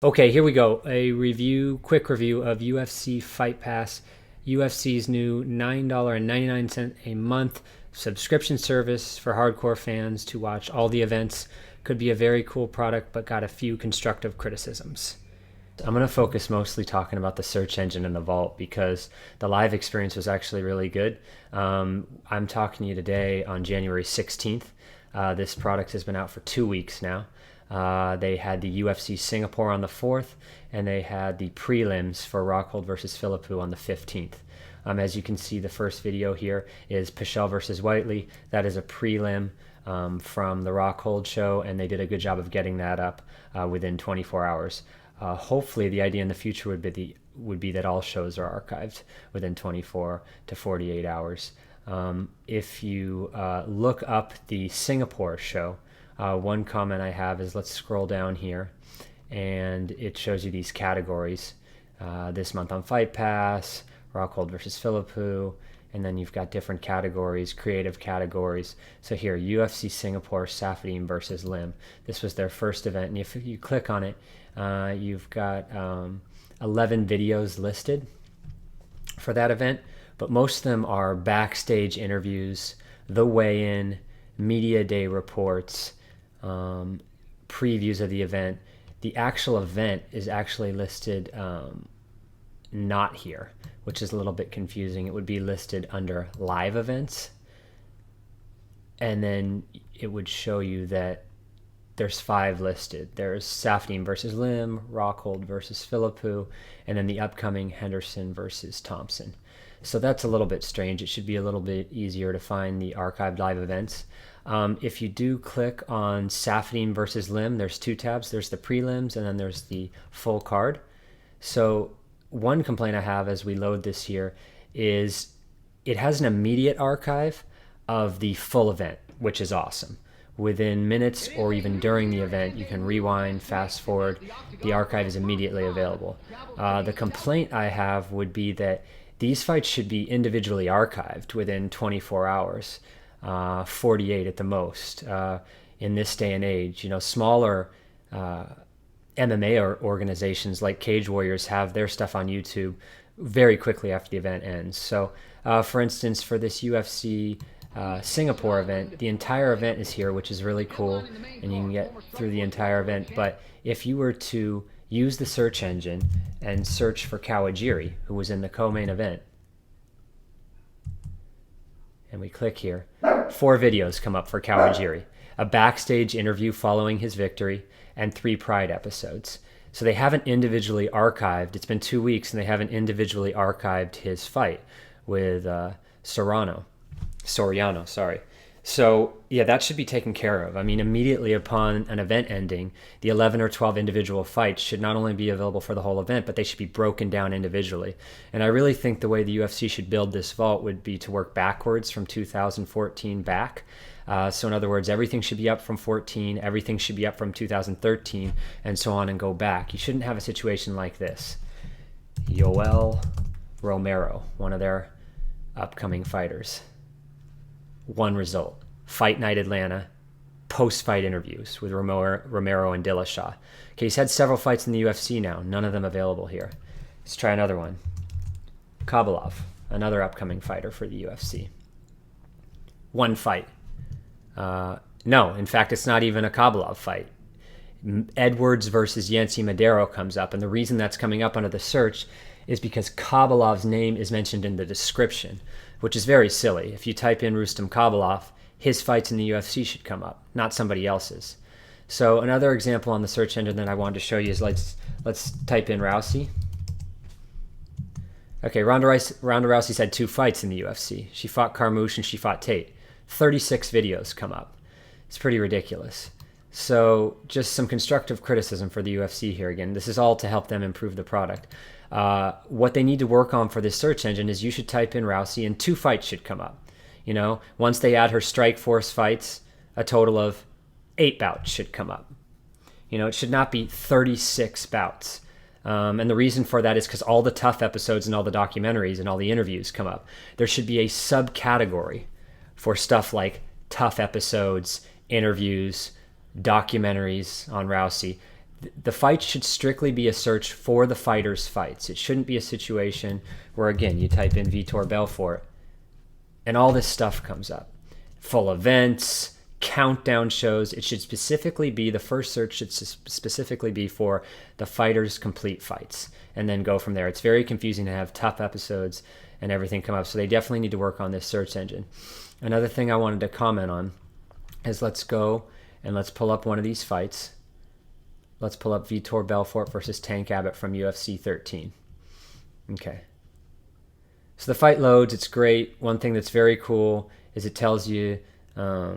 Okay, here we go. Quick review of UFC Fight Pass, UFC's new $9.99 a month subscription service for hardcore fans to watch all the events. Could be a very cool product, but got a few constructive criticisms. I'm going to focus mostly talking about the search engine and the vault because the live experience was actually really good. I'm talking to you today on January 16th. This product has been out for 2 weeks now. They had the UFC Singapore on the 4th, and they had the prelims for Rockhold versus Philippou on the 15th. As you can see, the first video here is Pichel versus Whiteley. That is a prelim from the Rockhold show, and they did a good job of getting that up within 24 hours. Hopefully, the idea in the future would be that all shows are archived within 24 to 48 hours. If you look up the Singapore show, one comment I have is, let's scroll down here, and it shows you these categories. This month on Fight Pass, Rockhold versus Philippou, and then you've got different categories, creative categories. So here, UFC Singapore, Safadine versus Lim. This was their first event, and if you click on it, you've got 11 videos listed for that event, but most of them are backstage interviews, the weigh-in, media day reports, previews of the event. The actual event is actually listed not here, which is a little bit confusing. It would be listed under live events, and then it would show you that there's 5 listed. There's Safadine versus Lim, Rockhold versus Philippou, and then the upcoming Henderson versus Thompson. So that's a little bit strange. It should be a little bit easier to find the archived live events. If you do click on Safadine versus Lim, there's 2 tabs. There's the prelims, and then there's the full card. So one complaint I have as we load this here is it has an immediate archive of the full event, which is awesome. Within minutes or even during the event, you can rewind, fast forward. The archive is immediately available. The complaint I have would be that these fights should be individually archived within 24 hours, 48 at the most. In this day and age, smaller MMA organizations like Cage Warriors have their stuff on YouTube very quickly after the event ends. So, for instance, for this UFC Singapore event, the entire event is here, which is really cool, and you can get through the entire event. But if you were to use the search engine and search for Kawajiri, who was in the co-main event, and we click here, 4 videos come up for Kawajiri: a backstage interview following his victory, and 3 Pride episodes. So they haven't individually archived. It's been 2 weeks, and they haven't individually archived his fight with Soriano. So yeah, that should be taken care of. I mean, immediately upon an event ending, the 11 or 12 individual fights should not only be available for the whole event, but they should be broken down individually. And I really think the way the UFC should build this vault would be to work backwards from 2014 back. So in other words, everything should be up from 14, everything should be up from 2013, and so on and go back. You shouldn't have a situation like this. Yoel Romero, one of their upcoming fighters. One result: Fight Night Atlanta, post-fight interviews with Romero and Dillashaw. Okay, he's had several fights in the UFC now, none of them available here. Let's try another one. Kabalov, another upcoming fighter for the UFC. One fight. No, in fact, it's not even a Kabalov fight. Edwards versus Yancy Madero comes up, and the reason that's coming up under the search is because Kabalov's name is mentioned in the description, which is very silly. If you type in Rustam Kabalov, his fights in the UFC should come up, not somebody else's. So another example on the search engine that I wanted to show you is let's type in Rousey. Okay, Ronda Rousey's had 2 fights in the UFC. She fought Carmouche and she fought Tate. 36 videos come up. It's pretty ridiculous. So just some constructive criticism for the UFC here. Again, this is all to help them improve the product. What they need to work on for this search engine is you should type in Rousey and 2 fights should come up. Once they add her Strikeforce fights, a total of 8 bouts should come up. It should not be 36 bouts. And the reason for that is because all the tough episodes and all the documentaries and all the interviews come up. There should be a subcategory for stuff like tough episodes, interviews, documentaries on Rousey. The fight should strictly be a search for the fighters' fights. It shouldn't be a situation where, again, you type in Vitor Belfort and all this stuff comes up. Full events, countdown shows. It should specifically be, the first search should specifically be for the fighters' complete fights, and then go from there. It's very confusing to have tough episodes and everything come up, so they definitely need to work on this search engine. Another thing I wanted to comment on is, let's go and let's pull up one of these fights. Let's pull up Vitor Belfort versus Tank Abbott from UFC 13. Okay. So the fight loads, it's great. One thing that's very cool is it tells you, I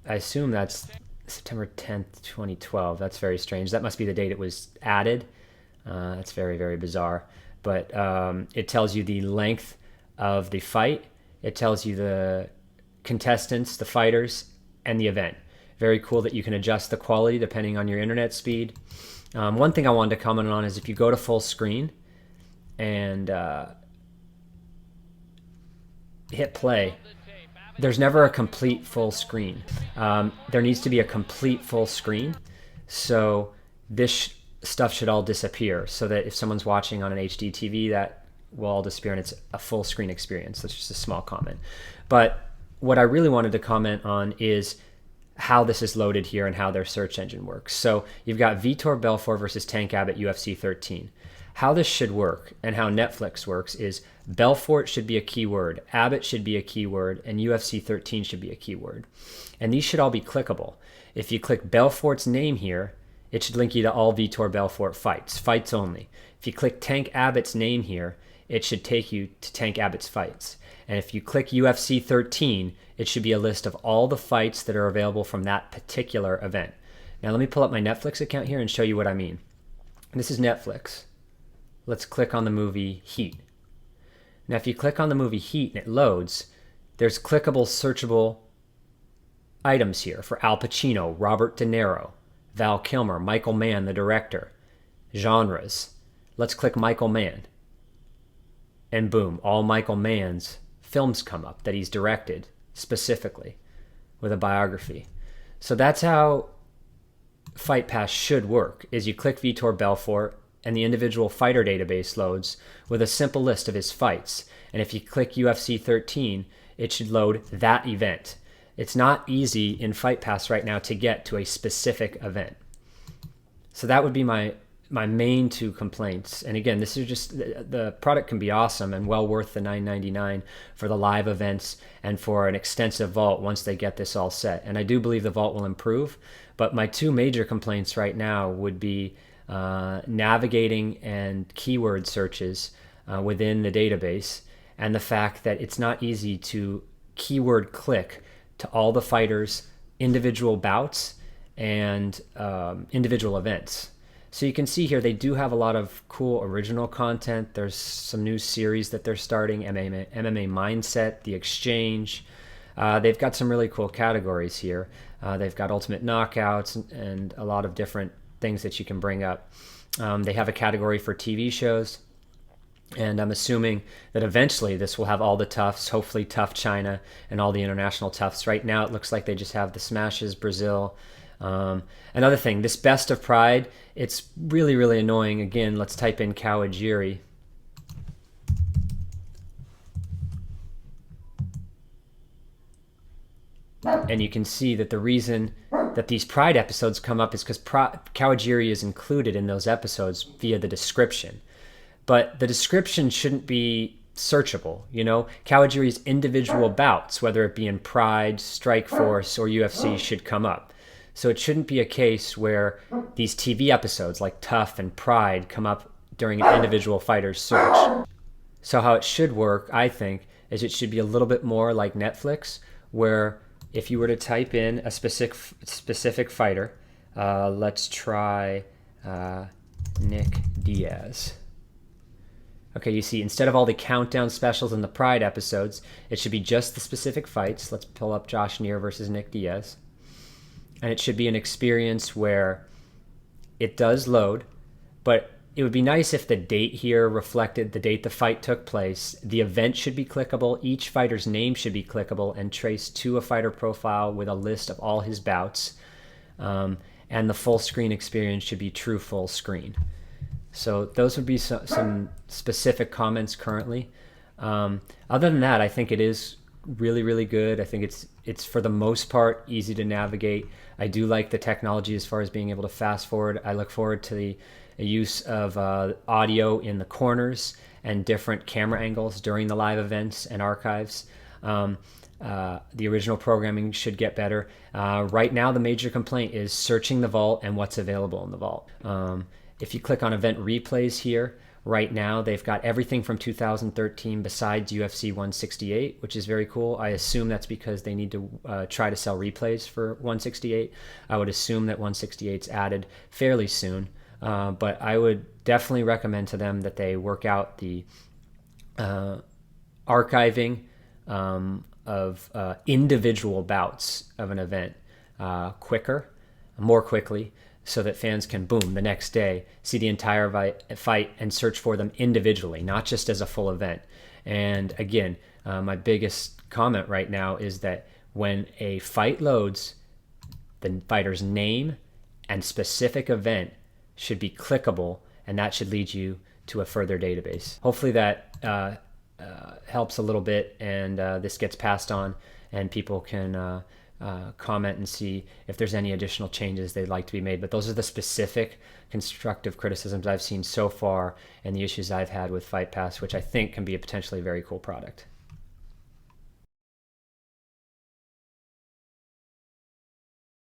assume that's September 10th, 2012. That's very strange. That must be the date it was added. That's very, very bizarre. But it tells you the length of the fight. It tells you the contestants, the fighters, and the event. Very cool that you can adjust the quality depending on your internet speed. One thing I wanted to comment on is if you go to full screen and hit play, there's never a complete full screen. There needs to be a complete full screen. So this stuff should all disappear, so that if someone's watching on an HD TV, that will all disappear and it's a full screen experience. That's just a small comment. But what I really wanted to comment on is how this is loaded here and how their search engine works. So you've got Vitor Belfort versus Tank Abbott UFC 13. How this should work and how Netflix works is Belfort should be a keyword, Abbott should be a keyword, and UFC 13 should be a keyword. And these should all be clickable. If you click Belfort's name here, it should link you to all Vitor Belfort fights, fights only. If you click Tank Abbott's name here, it should take you to Tank Abbott's fights. And if you click UFC 13, it should be a list of all the fights that are available from that particular event. Now let me pull up my Netflix account here and show you what I mean. This is Netflix. Let's click on the movie Heat. Now if you click on the movie Heat and it loads, there's clickable, searchable items here for Al Pacino, Robert De Niro, Val Kilmer, Michael Mann, the director. Genres. Let's click Michael Mann. And boom, all Michael Mann's films come up that he's directed specifically with a biography. So that's how Fight Pass should work, is you click Vitor Belfort and the individual fighter database loads with a simple list of his fights. And if you click UFC 13, it should load that event. It's not easy in Fight Pass right now to get to a specific event. So that would be my main two complaints. And again, this is just, the product can be awesome and well worth the $9.99 for the live events and for an extensive vault once they get this all set. And I do believe the vault will improve, but my two major complaints right now would be navigating and keyword searches within the database, and the fact that it's not easy to keyword click to all the fighters' individual bouts and individual events. So you can see here they do have a lot of cool original content. There's some new series that they're starting, MMA Mindset, The Exchange. They've got some really cool categories here. They've got Ultimate Knockouts and a lot of different things that you can bring up. They have a category for TV shows. And I'm assuming that eventually this will have all the toughs, hopefully Tough China and all the international toughs. Right now it looks like they just have the Smashes, Brazil. Another thing, this Best of Pride, it's really, really annoying. Again, let's type in Kawajiri. And you can see that the reason that these Pride episodes come up is because Kawajiri is included in those episodes via the description. But the description shouldn't be searchable, you know? Kawajiri's individual bouts, whether it be in Pride, Strikeforce, or UFC, should come up. So it shouldn't be a case where these TV episodes like Tough and Pride come up during an individual fighter's search. So how it should work, I think, is it should be a little bit more like Netflix, where if you were to type in a specific fighter, let's try Nick Diaz. Okay, you see, instead of all the countdown specials and the Pride episodes, it should be just the specific fights. Let's pull up Josh Neer versus Nick Diaz. And it should be an experience where it does load, but it would be nice if the date here reflected the date the fight took place. The event should be clickable. Each fighter's name should be clickable and traced to a fighter profile with a list of all his bouts. And and the full screen experience should be true full screen. So those would be some specific comments currently. Other than that, I think it is really, really good. I think it's for the most part easy to navigate. I do like the technology as far as being able to fast forward. I look forward to the use of audio in the corners and different camera angles during the live events and archives. The original programming should get better. Right now, the major complaint is searching the vault and what's available in the vault. If you click on event replays here, right now they've got everything from 2013 besides UFC 168, which is very cool. I assume that's because they need to try to sell replays for 168. I would assume that 168's added fairly soon, but I would definitely recommend to them that they work out the archiving of individual bouts of an event more quickly, so that fans can, boom, the next day see the entire fight and search for them individually, not just as a full event. And again, my biggest comment right now is that when a fight loads, the fighter's name and specific event should be clickable, and that should lead you to a further database. Hopefully that helps a little bit, and this gets passed on, and people can comment and see if there's any additional changes they'd like to be made. But those are the specific constructive criticisms I've seen so far and the issues I've had with Fight Pass, which I think can be a potentially very cool product.